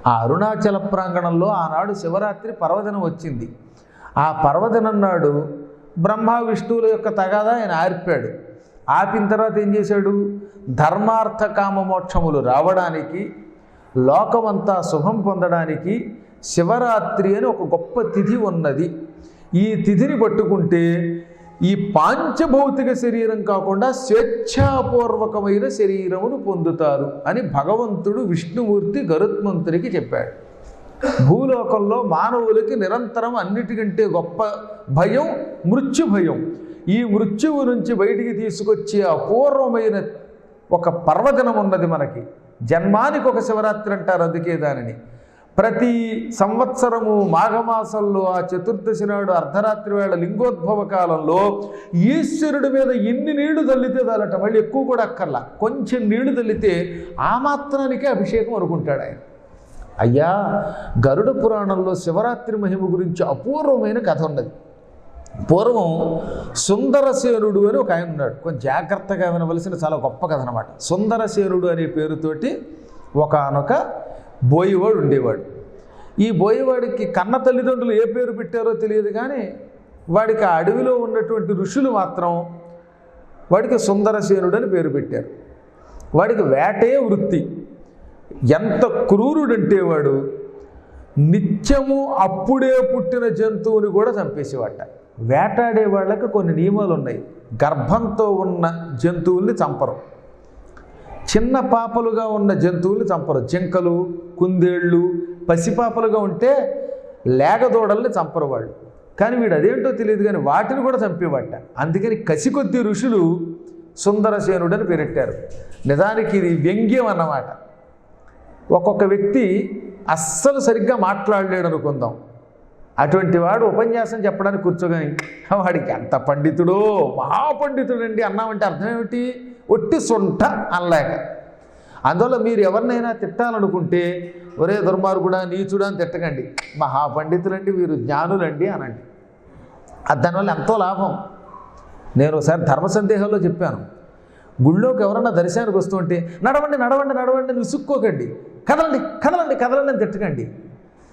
ఆ అరుణాచల ప్రాంగణంలో ఆనాడు శివరాత్రి పర్వదినం వచ్చింది. ఆ పర్వదినం నాడు బ్రహ్మ విష్ణువుల యొక్క తగాదా ఆయన ఆర్పాడు. ఆపిన తర్వాత ఏం చేశాడు? ధర్మార్థ కామ మోక్షములు రావడానికి, లోకమంతా శుభం పొందడానికి శివరాత్రి అని ఒక గొప్ప తిథి ఉన్నది. ఈ తిథిని పట్టుకుంటే ఈ పాంచభౌతిక శరీరం కాకుండా స్వేచ్ఛాపూర్వకమైన శరీరమును పొందుతారు అని భగవంతుడు విష్ణుమూర్తి గరుత్మంతుడికి చెప్పాడు. భూలోకంలో మానవులకి నిరంతరం అన్నిటికంటే గొప్ప భయం మృత్యు భయం. ఈ మృత్యువు నుంచి బయటికి తీసుకొచ్చే అపూర్వమైన ఒక పర్వదినం ఉన్నది మనకి. జన్మానికి ఒక శివరాత్రి అంటారు, అందుకే దానిని. ప్రతి సంవత్సరము మాఘమాసంలో ఆ చతుర్దశి నాడు అర్ధరాత్రి వేళ లింగోద్భవ కాలంలో ఈశ్వరుడి మీద ఎన్ని నీళ్లు తల్లితే చాలట, మళ్ళీ ఎక్కువ కూడా అక్కర్లా, కొంచెం నీళ్లు తల్లితే ఆ మాత్రానికే అభిషేకం అనుకుంటాడు ఆయన. అయ్యా, గరుడ పురాణంలో శివరాత్రి మహిమ గురించి అపూర్వమైన కథ ఉన్నది. పూర్వం సుందరసేనుడు అని ఒక ఆయన ఉన్నాడు. కొంచెం జాగ్రత్తగా వినవలసిన చాలా గొప్ప కథ అనమాట. సుందరసేనుడు అనే పేరుతోటి ఒకానొక బోయివాడు ఉండేవాడు. ఈ బోయివాడికి కన్న తల్లిదండ్రులు ఏ పేరు పెట్టారో తెలియదు, కానీ వాడికి ఆ అడవిలో ఉన్నటువంటి ఋషులు మాత్రం వాడికి సుందరసేనుడు అని పేరు పెట్టారు. వాడికి వేటే వృత్తి. ఎంత క్రూరుడంటే వాడు నిత్యము అప్పుడే పుట్టిన జంతువుని కూడా చంపేసేవాట. వేటాడే వాళ్ళకి కొన్ని నియమాలు ఉన్నాయి. గర్భంతో ఉన్న జంతువుల్ని చంపరు, చిన్న పాపలుగా ఉన్న జంతువుల్ని చంపరు. జింకలు, కుందేళ్ళు పసిపాపలుగా ఉంటే లేగదూడల్ని చంపరు వాళ్ళు. కానీ వీడు అదేంటో తెలియదు, కానీ వాటిని కూడా చంపేవాట. అందుకని కసికొద్ది ఋషులు సుందరసేనుడు అని పేరెట్టారు. నిజానికి ఇది వ్యంగ్యం అన్నమాట. ఒక్కొక్క వ్యక్తి అస్సలు సరిగ్గా మాట్లాడలేడు అనుకుందాం, అటువంటి వాడు ఉపన్యాసం చెప్పడానికి కూర్చోగాని వాడికి ఎంత పండితుడో, మహాపండితుడండి అన్నామంటే అర్థం ఏమిటి? ఒట్టి సొంట అనలేక. అందువల్ల మీరు ఎవరినైనా తిట్టాలనుకుంటే ఒరే దుర్మార్గుడా, నీచుడా అని తిట్టకండి, మహాపండితులండి, వీరు జ్ఞానులండి అనండి. దానివల్ల ఎంతో లాభం. నేను ఒకసారి ధర్మ సందేహంలో చెప్పాను, గుళ్ళోకి ఎవరన్నా దర్శనానికి వస్తుంటే నడవండి నడవండి నడవండి అని విసుక్కోకండి, కదలండి కదలండి కదలండి అని తిట్టకండి,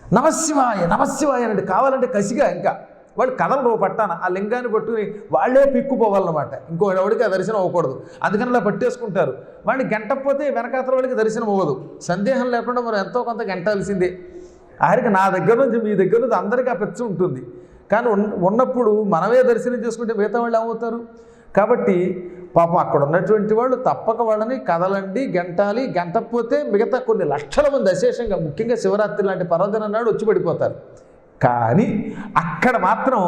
నమశివాయ నమశివాయ అనండి. కావాలంటే కసిగా ఇంకా వాళ్ళు కదలరు పట్టాన, ఆ లింగాన్ని పట్టుకుని వాళ్ళే పిక్కుపోవాలన్నమాట. ఇంకోటికి ఆ దర్శనం అవ్వకూడదు. అందుకని అలా పట్టేసుకుంటారు. వాడిని గంటపోతే వెనకాతల వాళ్ళకి దర్శనం అవ్వదు. సందేహం లేకుండా మనం ఎంతో కొంత గంటాల్సిందే. ఆఖరికి నా దగ్గర నుంచి మీ దగ్గర నుంచి అందరికీ ఆ పెచ్చ ఉంటుంది. కానీ ఉన్నప్పుడు మనమే దర్శనం చేసుకుంటే మిగతా వాళ్ళు ఏమవుతారు? కాబట్టి పాపం అక్కడ ఉన్నటువంటి వాళ్ళు తప్పక వాళ్ళని కదలండి, గంటాలి. గంటపోతే మిగతా కొన్ని లక్షల మంది అశేషంగా, ముఖ్యంగా శివరాత్రి లాంటి పర్వదినం నాడు వచ్చి పడిపోతారు. కానీ అక్కడ మాత్రం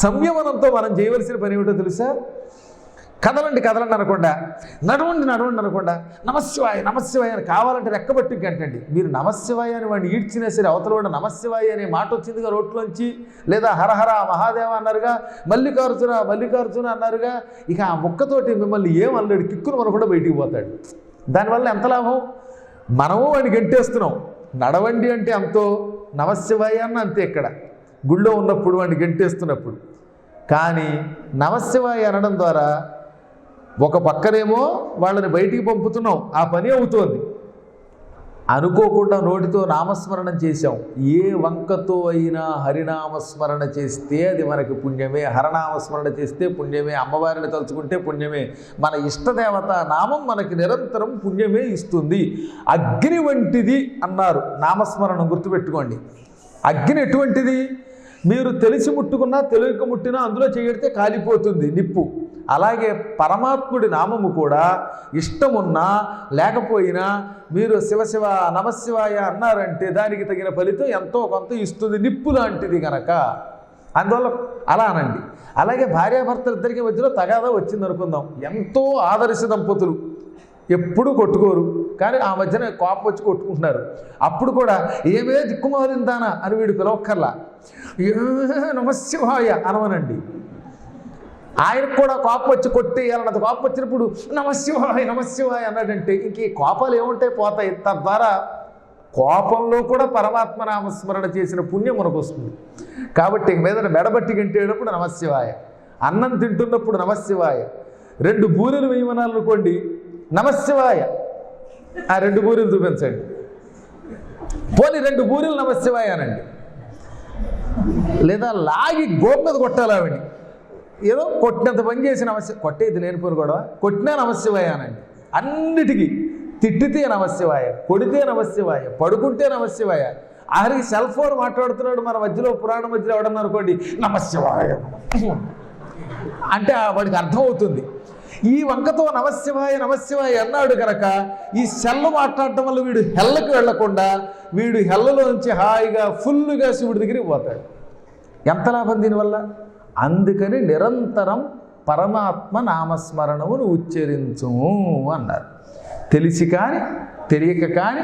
సంయమనంతో మనం చేయవలసిన పని ఏమిటో తెలుసా? కదలండి కదలండి అనకుండా, నడవండి నడవండి అనకుండా, నమశివాయ నమశివాయ అని కావాలంటే రెక్కబట్టి గంటండి. మీరు నమశివాయ అని వాడిని ఈడ్చినా సరే అవతల వాడు నమశివాయ అనే మాట వచ్చిందిగా రోట్లోంచి, లేదా హరహర మహాదేవ అన్నారుగా, మల్లికార్జున మల్లికార్జున అన్నారుగా, ఇక ఆ ముక్కతోటి మిమ్మల్ని ఏమన్నాడు కిక్కును మనం కూడా బయటికి పోతాడు. దానివల్ల ఎంత లాభం? మనము వాడిని గంటేస్తున్నాం. నడవండి అంటే అంతో, నమశివాయ అన్న అంతే. ఇక్కడ గుళ్ళో ఉన్నప్పుడు వాడిని గంటేస్తున్నప్పుడు. కానీ నమశివాయ అనడం ద్వారా ఒక పక్కనేమో వాళ్ళని బయటికి పంపుతున్నాం, ఆ పని అవుతోంది. అనుకోకుండా నోటితో నామస్మరణం చేశాం. ఏ వంకతో అయినా హరినామస్మరణ చేస్తే అది మనకి పుణ్యమే, హరనామస్మరణ చేస్తే పుణ్యమే, అమ్మవారిని తలుచుకుంటే పుణ్యమే. మన ఇష్టదేవత నామం మనకి నిరంతరం పుణ్యమే ఇస్తుంది. అగ్ని వంటిది అన్నారు నామస్మరణం, గుర్తుపెట్టుకోండి. అగ్ని ఎటువంటిది? మీరు తెలిసి ముట్టుకున్నా తెలియక ముట్టినా అందులో చేయడితే కాలిపోతుంది నిప్పు. అలాగే పరమాత్ముడి నామము కూడా ఇష్టమున్నా లేకపోయినా మీరు శివశివ నమశివాయ అన్నారంటే దానికి తగిన ఫలితం ఎంతో కొంత ఇస్తుంది, నిప్పు లాంటిది కనుక. అందువల్ల అలా అనండి. అలాగే భార్యాభర్తలు ఇద్దరికి మధ్యలో తగాదా వచ్చింది అనుకుందాం. ఎంతో ఆదర్శ దంపతులు, ఎప్పుడూ కొట్టుకోరు, కానీ ఆ మధ్యన కోపం వచ్చి కొట్టుకుంటున్నారు. అప్పుడు కూడా ఏమే దిక్కుమాలిందానా అని వీడు పిలవక్కర్లా, నమశివాయ అనవనండి. ఆయనకు కూడా కోపం వచ్చి కొట్టేయాలన్నది. కోపం వచ్చినప్పుడు నమశివాయ నమశివాయ అన్నాడంటే ఇంక ఈ కోపాలు ఏముంటాయి, పోతాయి. తద్వారా కోపంలో కూడా పరమాత్మ నామస్మరణ చేసిన పుణ్యం మనకు వస్తుంది. కాబట్టి మీద మెడబట్టి గంటేటప్పుడు నమశివాయ, అన్నం తింటున్నప్పుడు నమశివాయ, 2 బూరెలు వేయమనాలనుకోండి నమశివాయ, ఆ 2 బూరెలు చూపించండి. పోనీ 2 బూరెలు నమశివాయ అనండి, లేదా లాగి గోపు మీద కొట్టాలి ఆవిడ, ఏదో కొట్టినంత పని చేసి కొట్టేది లేనిపోరు కూడా కొట్టినా నమశివాయ అనండి. అన్నిటికీ తిట్టితే నమశివాయ, కొడితే నమశివాయ, పడుకుంటే నమశివాయ. ఆఖరికి సెల్ ఫోన్ మాట్లాడుతున్నాడు మన మధ్యలో, పురాణం మధ్యలో ఎవడన్నా అనుకోండి నమశివాయ అంటే వాడికి అర్థమవుతుంది. ఈ వంకతో నమశివాయ నమశివాయ అన్నాడు కనుక ఈ సెల్లు మాట్లాడటం వల్ల వీడు హెల్లకు వెళ్లకుండా వీడు హెల్లలోంచి హాయిగా ఫుల్గా శివుడి దగ్గరికి పోతాడు. ఎంత లాభం దీనివల్ల? అందుకని నిరంతరం పరమాత్మ నామస్మరణమును ఉచ్చరించుము అన్నారు. తెలిసి కానీ తెలియక కానీ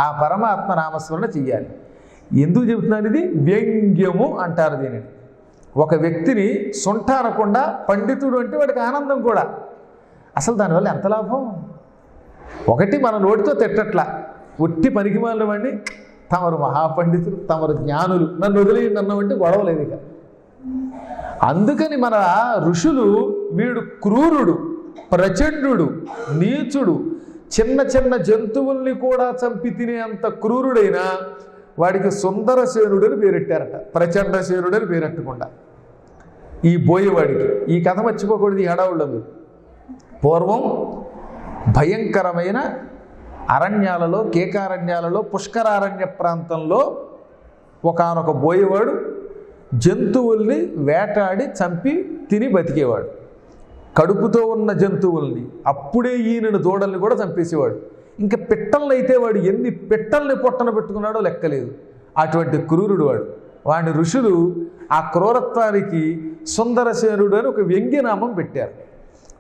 ఆ పరమాత్మ నామస్మరణ చెయ్యాలి. ఎందుకు చెబుతున్నారు? ఇది వ్యంగ్యము అంటారు దీనిని. ఒక వ్యక్తిని సొంట అనకుండా పండితుడు అంటే వాడికి ఆనందం కూడా. అసలు దానివల్ల ఎంత లాభం? ఒకటి మన నోటితో తిట్టట్లా, ఒట్టి పనికిమాలిన వాడిని తమరు మహాపండితులు, తమరు జ్ఞానులు, నన్ను వదిలేయండి అన్నవంటే గొడవలేదు ఇక. అందుకని మన ఋషులు వీడు క్రూరుడు, ప్రచండు, నీచుడు, చిన్న చిన్న జంతువుల్ని కూడా చంపి తినేంత క్రూరుడైనా వాడికి సుందరసేనుడని పేరెట్టారట, ప్రచండసేనుడని పేరెట్టకుండా. ఈ బోయేవాడికి ఈ కథ మర్చిపోకూడదు ఈ హడావుల్లో. మీరు పూర్వం భయంకరమైన అరణ్యాలలో, కేకారణ్యాలలో, పుష్కరారణ్య ప్రాంతంలో ఒకానొక బోయేవాడు జంతువుల్ని వేటాడి చంపి తిని బతికేవాడు. కడుపుతో ఉన్న జంతువుల్ని, అప్పుడే ఈయనను దూడల్ని కూడా చంపేసేవాడు. ఇంకా పిట్టల్ని అయితే వాడు ఎన్ని పిట్టల్ని పొట్టన పెట్టుకున్నాడో లెక్కలేదు. అటువంటి క్రూరుడు వాడు. వాడిని ఋషులు ఆ క్రూరత్వానికి సుందరసేనుడు అని ఒక వ్యంగ్యనామం పెట్టారు.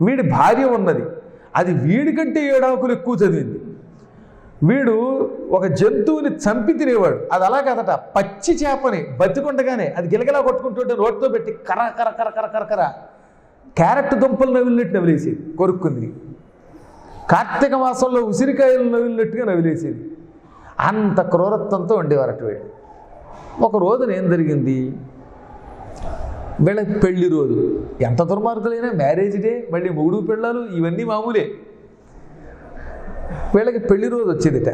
వీడి భార్య ఉన్నది, అది వీడికంటే 7 ఆకులు ఎక్కువ చదివింది. వీడు ఒక జంతువుని చంపి తినేవాడు. అది అలా కదట, పచ్చి చేపని బతికుండగానే అది గిలగిలా కొట్టుకుంటుంటే నోటితో పెట్టి కర కర కర కర కర కర క్యారెట్ దుంపలు నవిలినట్టు నవిలేసేది, కొరుక్కుంది. కార్తీక మాసంలో ఉసిరికాయలు నవిలినట్టుగా నవిలేసేది. అంత క్రూరత్వంతో ఉండేవారట వీడు. ఒక రోజున ఏం జరిగింది, వీళ్ళకి పెళ్లి రోజు. ఎంత దుర్మార్గులైనా మ్యారేజ్ డే, మళ్ళీ మూడు పెళ్ళాలు, ఇవన్నీ మామూలే. వీళ్ళకి పెళ్లి రోజు వచ్చేదిట.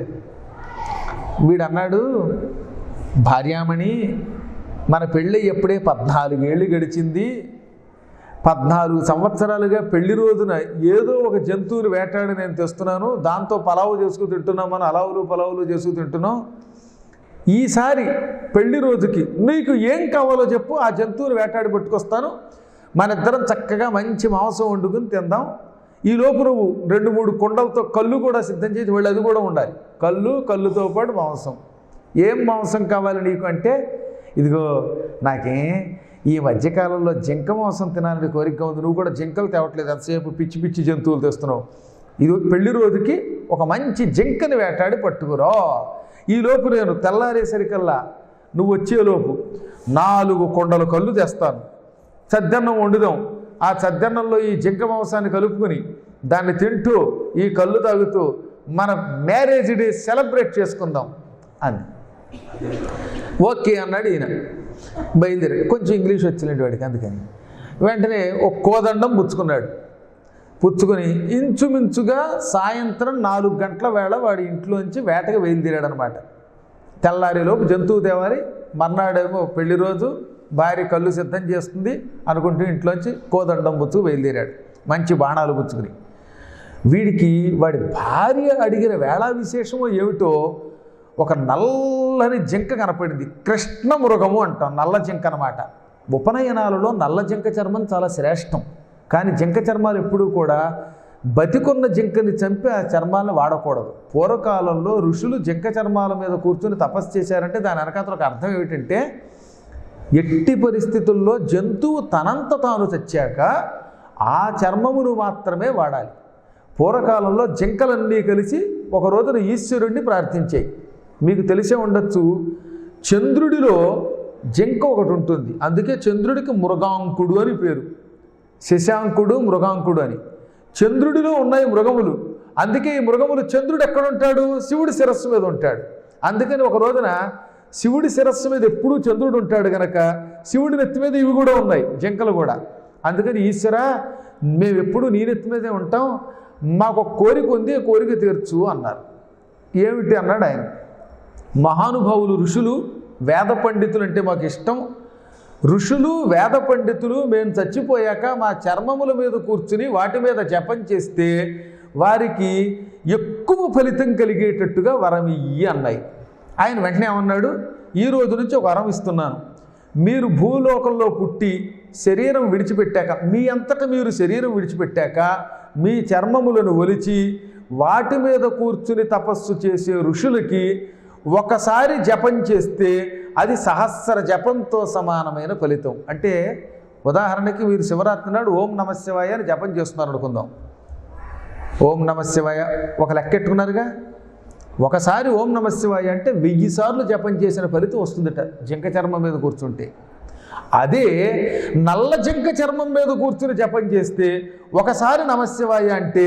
వీడు అన్నాడు, భార్యామణి మన పెళ్ళి ఎప్పుడే 14 ఏళ్ళు గడిచింది, 14 సంవత్సరాలుగా పెళ్లి రోజున ఏదో ఒక జంతువుని వేటాడి నేను తెస్తున్నాను, దాంతో పలావు చేసుకుని తింటున్నాం, మనం అలావులు పలావులు చేసుకు తింటున్నాం. ఈసారి పెళ్లి రోజుకి నీకు ఏం కావాలో చెప్పు, ఆ జంతువుని వేటాడి పట్టుకొస్తాను, మన ఇద్దరం చక్కగా మంచి మాంసం వండుకుని తిందాం. ఈలోపు నువ్వు 2-3 కుండలతో కళ్ళు కూడా సిద్ధం చేసి వెళ్ళి, అది కూడా ఉండాలి. కళ్ళుతో పాటు మాంసం. ఏం మాంసం కావాలి నీకు అంటే, ఇదిగో నాకేం ఈ మధ్యకాలంలో జింక మాంసం తినాలని కోరిక ఉంది, నువ్వు కూడా జింకలు తేవట్లేదు, ఎంతసేపు పిచ్చి పిచ్చి జంతువులు తెస్తున్నావు. ఇది పెళ్లి రోజుకి ఒక మంచి జింకని వేటాడి పట్టుకురా. ఈలోపు నేను తెల్లారేసరికల్లా నువ్వు వచ్చేలోపు 4 కుండల కళ్ళు తెస్తాను, చద్దన్నం వండుదాం. ఆ చద్దన్నంలో ఈ జింక మాంసాన్ని కలుపుకొని దాన్ని తింటూ ఈ కళ్ళు తాగుతూ మన మ్యారేజ్ డే సెలబ్రేట్ చేసుకుందాం అని. ఓకే అన్నాడు ఈయన. బయలుదేరి కొంచెం ఇంగ్లీష్ వచ్చినట్టు వాడికి, అందుకని వెంటనే ఒక కోదండం పుచ్చుకున్నాడు. పుచ్చుకొని ఇంచుమించుగా సాయంత్రం 4 గంటల వేళ వాడి ఇంట్లోంచి వేటకు బయలుదేరాడు అనమాట. తెల్లారిలోపు జంతువు తేవాలి, మర్నాడేమో పెళ్లి రోజు, భార్య కళ్ళు సిద్ధం చేస్తుంది అనుకుంటూ ఇంట్లోంచి కోదండం పుచ్చుకు బయలుదేరాడు, మంచి బాణాలు పుచ్చుకుని. వీడికి వాడి భార్య అడిగిన వేళ విశేషమో ఏమిటో ఒక నల్లని జింక కనపడింది. కృష్ణ మృగము అంటాం, నల్ల జింక అన్నమాట. ఉపనయనాలలో నల్ల జింక చర్మం చాలా శ్రేష్టం. కానీ జింక చర్మాలు ఎప్పుడూ కూడా బతికున్న జింకని చంపి ఆ చర్మాలను వాడకూడదు. పూర్వకాలంలో ఋషులు జింక చర్మాల మీద కూర్చొని తపస్సు చేశారంటే దాని వెనకాల ఒక అర్థం ఏమిటంటే, ఎట్టి పరిస్థితుల్లో జంతువు తనంత తాను చచ్చాక ఆ చర్మమును మాత్రమే వాడాలి. పూర్వకాలంలో జింకలన్నీ కలిసి ఒక రోజున ఈశ్వరుణ్ణి ప్రార్థించాయి. మీకు తెలిసే ఉండొచ్చు, చంద్రుడిలో జింక ఒకటి ఉంటుంది, అందుకే చంద్రుడికి మృగాంకుడు అని పేరు. శశాంకుడు, మృగాంకుడు అని. చంద్రుడిలో ఉన్నాయి మృగములు, అందుకే ఈ మృగములు చంద్రుడు ఎక్కడ ఉంటాడు, శివుడి శిరస్సు మీద ఉంటాడు. అందుకని ఒక రోజున శివుడి శిరస్సు మీద ఎప్పుడూ చంద్రుడు ఉంటాడు కనుక శివుడి నెత్తి మీద ఇవి కూడా ఉన్నాయి, జింకలు కూడా. అందుకని ఈశ్వర మేము ఎప్పుడు నీ నెత్తి మీదే ఉంటాం, మాకు ఒక కోరిక ఉంది, కోరిక తీర్చు అన్నారు. ఏమిటి అన్నాడు ఆయన. మహానుభావులు ఋషులు వేద పండితులు అంటే మాకు ఇష్టం. ఋషులు వేద పండితులు మేము చచ్చిపోయాక మా చర్మముల మీద కూర్చుని వాటి మీద జపం చేస్తే వారికి ఎక్కువ ఫలితం కలిగేటట్టుగా వరం ఇయ్యి అన్నాయి. ఆయన వెంటనే ఏమన్నాడు, ఈ రోజు నుంచి ఒక వరం ఇస్తున్నాను. మీరు భూలోకంలో పుట్టి శరీరం విడిచిపెట్టాక, మీ అంతటా మీరు శరీరం విడిచిపెట్టాక మీ చర్మములను ఒలిచి వాటి మీద కూర్చుని తపస్సు చేసే ఋషులకి ఒకసారి జపం చేస్తే అది సహస్ర జపంతో సమానమైన ఫలితం. అంటే ఉదాహరణకి మీరు శివరాత్రి నాడు ఓం నమ శివాయ అని జపం చేస్తున్నారు అనుకుందాం. ఓం నమ శివాయ ఒక లెక్కెట్టుకున్నారుగా. ఒకసారి ఓం నమ శివాయ అంటే 1000 సార్లు జపం చేసిన ఫలితం వస్తుందట జింక చర్మం మీద కూర్చుంటే. అదే నల్ల జింక చర్మం మీద కూర్చుని జపం చేస్తే ఒకసారి నమశివాయ అంటే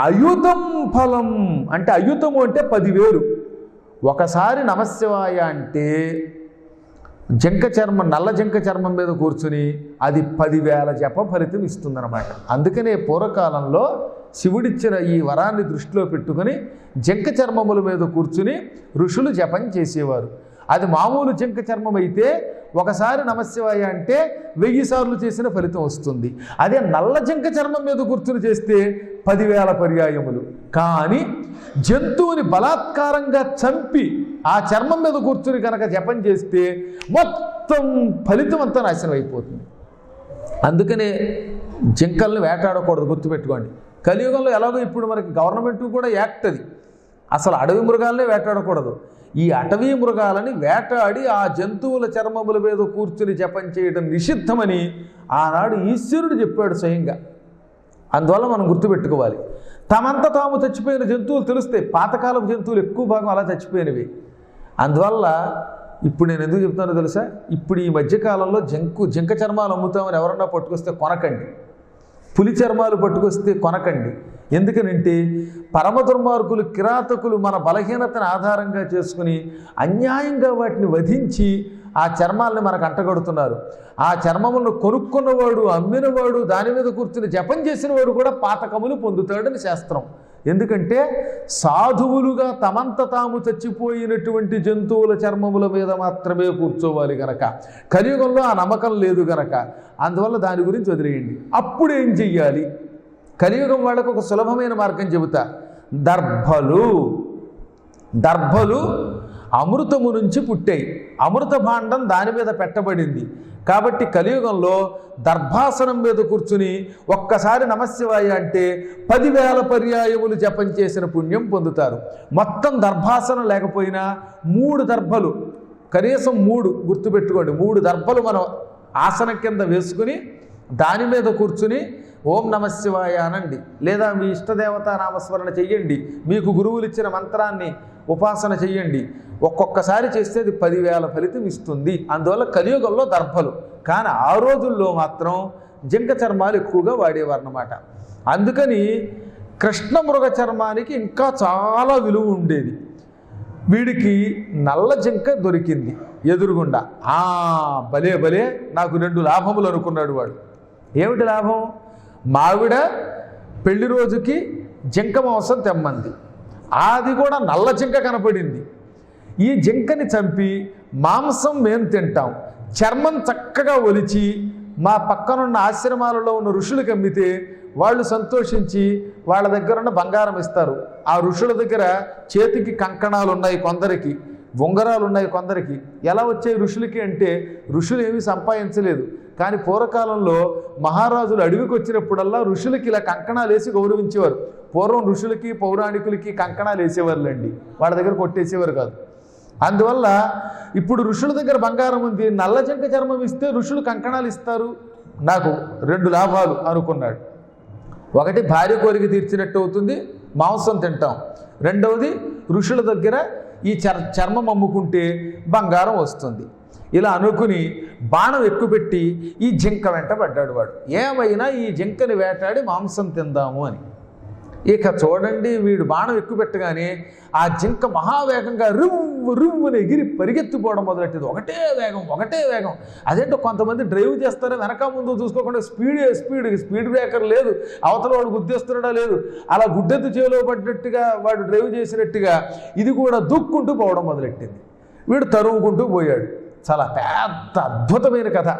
అయుతం ఫలం. అంటే అయుతము అంటే 10,000. ఒకసారి నమశివాయ అంటే నల్ల జింక చర్మం మీద కూర్చుని అది 10,000 జప ఫలితం ఇస్తుందన్నమాట. అందుకనే పూర్వకాలంలో శివుడిచ్చిన ఈ వరాన్ని దృష్టిలో పెట్టుకుని జింక చర్మముల మీద కూర్చుని ఋషులు జపం చేసేవారు. అది మామూలు జింక చర్మం అయితే ఒకసారి నమశివాయ అంటే 1000 సార్లు చేసిన ఫలితం వస్తుంది. అదే నల్ల జింక చర్మం మీద కూర్చుని చేస్తే 10,000 పర్యాయములు. కానీ జంతువుని బలాత్కారంగా చంపి ఆ చర్మం మీద కూర్చుని కనుక జపం చేస్తే మొత్తం ఫలితం అంతా నాశనం అయిపోతుంది. అందుకనే జింకల్ని వేటాడకూడదు, గుర్తుపెట్టుకోండి. కలియుగంలో ఎలాగో ఇప్పుడు మనకి గవర్నమెంట్ కూడా యాక్ట్ అది, అసలు అడవి మృగాలనే వేటాడకూడదు. ఈ అటవీ మృగాలని వేటాడి ఆ జంతువుల చర్మముల మీద కూర్చుని జపం చేయడం నిషిద్ధమని ఆనాడు ఈశ్వరుడు చెప్పాడు స్వయంగా. అందువల్ల మనం గుర్తుపెట్టుకోవాలి. తమంతా తాము చచ్చిపోయిన జంతువులు తెలుస్తాయి. పాతకాలపు జంతువులు ఎక్కువ భాగం అలా చచ్చిపోయినవి. అందువల్ల ఇప్పుడు నేను ఎందుకు చెప్తానో తెలుసా, ఇప్పుడు ఈ మధ్యకాలంలో జింక చర్మాలు అమ్ముతామని ఎవరన్నా పట్టుకొస్తే కొనకండి. పులి చర్మాలు పట్టుకొస్తే కొనకండి. ఎందుకనంటే పరమ దుర్మార్గులు కిరాతకులు మన బలహీనతను ఆధారంగా చేసుకుని అన్యాయంగా వాటిని వధించి ఆ చర్మాలని మనకు అంటగడుతున్నారు. ఆ చర్మములను కొనుక్కున్నవాడు, అమ్మినవాడు, దాని మీద కూర్చుని జపం చేసిన వాడు కూడా పాతకములు పొందుతాడని శాస్త్రం. ఎందుకంటే సాధువులుగా తమంత తాము చచ్చిపోయినటువంటి జంతువుల చర్మముల మీద మాత్రమే కూర్చోవాలి గనక, కలియుగంలో ఆ నమ్మకం లేదు గనక అందువల్ల దాని గురించి వదిలేయండి. అప్పుడు ఏం చెయ్యాలి? కలియుగం వాళ్ళకు ఒక సులభమైన మార్గం చెబుతా. దర్భలు అమృతము నుంచి పుట్టాయి. అమృత భాండం దాని మీద పెట్టబడింది. కాబట్టి కలియుగంలో దర్భాసనం మీద కూర్చుని ఒక్కసారి నమశివాయ అంటే 10,000 పర్యాయములు జపం చేసిన పుణ్యం పొందుతారు. మొత్తం దర్భాసనం లేకపోయినా 3 దర్భలు, కనీసం 3 గుర్తుపెట్టుకోండి, 3 దర్భలు మనం ఆసనం కింద వేసుకుని దాని మీద కూర్చుని ఓం నమశివాయ అనండి. లేదా మీ ఇష్టదేవతా నామస్మరణ చెయ్యండి. మీకు గురువులు ఇచ్చిన మంత్రాన్ని ఉపాసన చెయ్యండి. ఒక్కొక్కసారి చేస్తే అది 10,000 ఫలితం ఇస్తుంది. అందువల్ల కలియుగంలో దర్భలు. కానీ ఆ రోజుల్లో మాత్రం జింక చర్మాలు ఎక్కువగా వాడేవారన్నమాట. అందుకని కృష్ణ మృగ చర్మానికి ఇంకా చాలా విలువ ఉండేది. వీడికి నల్ల జింక దొరికింది ఎదురుగుండా. భలే నాకు 2 లాభములు అనుకున్నాడు వాడు. ఏమిటి లాభం? మావిడ పెళ్లి రోజుకి జింక మాంసం తెమ్మంది. అది కూడా నల్ల జింక కనపడింది. ఈ జింకని చంపి మాంసం మేము తింటాం, చర్మం చక్కగా ఒలిచి మా పక్కనున్న ఆశ్రమాలలో ఉన్న ఋషులకు అమ్మితే వాళ్ళు సంతోషించి వాళ్ళ దగ్గర ఉన్న బంగారం ఇస్తారు. ఆ ఋషుల దగ్గర చేతికి కంకణాలు ఉన్నాయి, కొందరికి ఉంగరాలు ఉన్నాయి, కొందరికి. ఎలా వచ్చాయి ఋషులకి అంటే ఋషులు ఏమీ సంపాదించలేదు. కానీ పూర్వకాలంలో మహారాజులు అడవికి వచ్చినప్పుడల్లా ఋషులకి ఇలా కంకణాలు వేసి గౌరవించేవారు. పూర్వం ఋషులకి పౌరాణికులకి కంకణాలు వేసేవారులేండి, వాళ్ళ దగ్గర కొట్టేసేవారు కాదు. అందువల్ల ఇప్పుడు ఋషుల దగ్గర బంగారం ఉంది, నల్ల జింక చర్మం ఇస్తే ఋషులు కంకణాలు ఇస్తారు, నాకు 2 లాభాలు అనుకున్నాడు. ఒకటి భార్య కోరిక తీర్చినట్టు అవుతుంది, మాంసం తింటాం. రెండవది ఋషుల దగ్గర ఈ చర్మం అమ్ముకుంటే బంగారం వస్తుంది. ఇలా అనుకుని బాణం ఎక్కుపెట్టి ఈ జింక వెంట పడ్డాడు వాడు. ఏమైనా ఈ జింకని వేటాడి మాంసం తిందాము అని. ఇక చూడండి, వీడు బాణం ఎక్కువ పెట్టగానే ఆ జింక మహావేగంగా రివ్వుని ఎగిరి పరిగెత్తిపోవడం మొదలెట్టింది. ఒకటే వేగం. అదేంటో కొంతమంది డ్రైవ్ చేస్తారో వెనక ముందు చూసుకోకుండా స్పీడ్ బ్రేకర్ లేదు, అవతల వాడు గుద్దేస్తున్నాడా లేదు, అలా గుడ్డెత్తు చేలో పడ్డట్టుగా వాడు డ్రైవ్ చేసినట్టుగా ఇది కూడా దూక్కుంటూ పోవడం మొదలెట్టింది. వీడు తరుముకుంటూ పోయాడు. చాలా పెద్ద అద్భుతమైన కథ,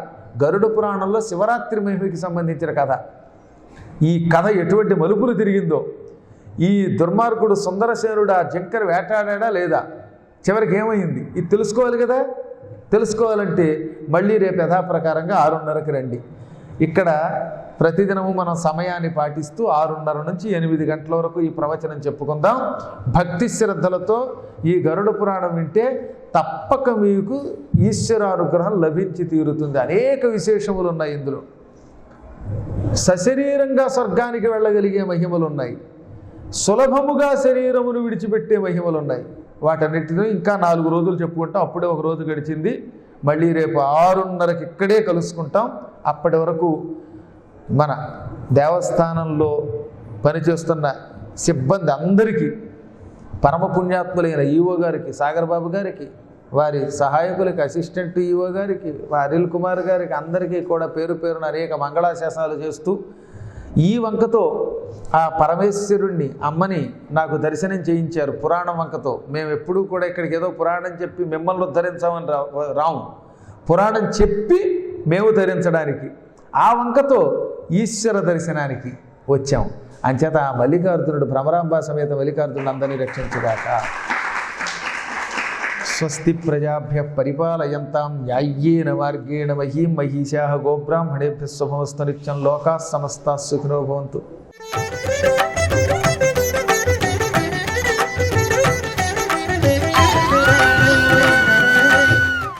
గరుడ పురాణంలో శివరాత్రి మహిమకి సంబంధించిన కథ. ఈ కథ ఎటువంటి మలుపులు తిరిగిందో, ఈ దుర్మార్గుడు సుందరసేనుడు ఆ జింకను వేటాడా లేదా, చివరికి ఏమైంది, ఇది తెలుసుకోవాలి కదా. తెలుసుకోవాలంటే మళ్ళీ రేపు యథాప్రకారంగా 6:30కి రండి. ఇక్కడ ప్రతిదినము మనం సమయాన్ని పాటిస్తూ 6:30 నుంచి 8 గంటల వరకు ఈ ప్రవచనం చెప్పుకుందాం. భక్తి శ్రద్ధలతో ఈ గరుడ పురాణం వింటే తప్పక మీకు ఈశ్వరానుగ్రహం లభించి తీరుతుంది. అనేక విశేషములు ఉన్నాయి ఇందులో. సశరీరంగా స్వర్గానికి వెళ్ళగలిగే మహిమలు ఉన్నాయి, సులభముగా శరీరమును విడిచిపెట్టే మహిమలు ఉన్నాయి. వాటన్నిటిలో ఇంకా 4 రోజులు చెప్పుకుంటాం. అప్పుడే ఒక రోజు గడిచింది. మళ్ళీ రేపు 6:30కి ఇక్కడే కలుసుకుంటాం. అప్పటి వరకు మన దేవస్థానంలో పనిచేస్తున్న సిబ్బంది అందరికీ, పరమ పుణ్యాత్ములైన ఈవో గారికి, సాగర్ బాబు గారికి, వారి సహాయకులకి, అసిస్టెంట్ ఈవో గారికి, అనిల్ కుమార్ గారికి, అందరికీ కూడా పేరు పేరున అనేక మంగళాశాసనాలు చేస్తూ, ఈ వంకతో ఆ పరమేశ్వరుణ్ణి, అమ్మని నాకు దర్శనం చేయించారు పురాణం వంకతో. మేము ఎప్పుడూ కూడా ఇక్కడికి ఏదో పురాణం చెప్పి మిమ్మల్ని ఉద్ధరించామని రాము, పురాణం చెప్పి మేము ధరించడానికి, ఆ వంకతో ఈశ్వర దర్శనానికి వచ్చాం. అంచేత ఆ మల్లికార్జునుడు, భ్రమరాంబ సమేత మల్లికార్జునుడు అందరినీ రక్షించుగాక. స్వస్తి ప్రజాభ్య పరిపాలయంతాం న్యాయ్యేన మార్గేణ మహీం మహిషాః గోబ్రాహ్మణేభ్యः శుభమస్తు నిత్యం. లోకాః సమస్తాః సుఖినో భవంతు.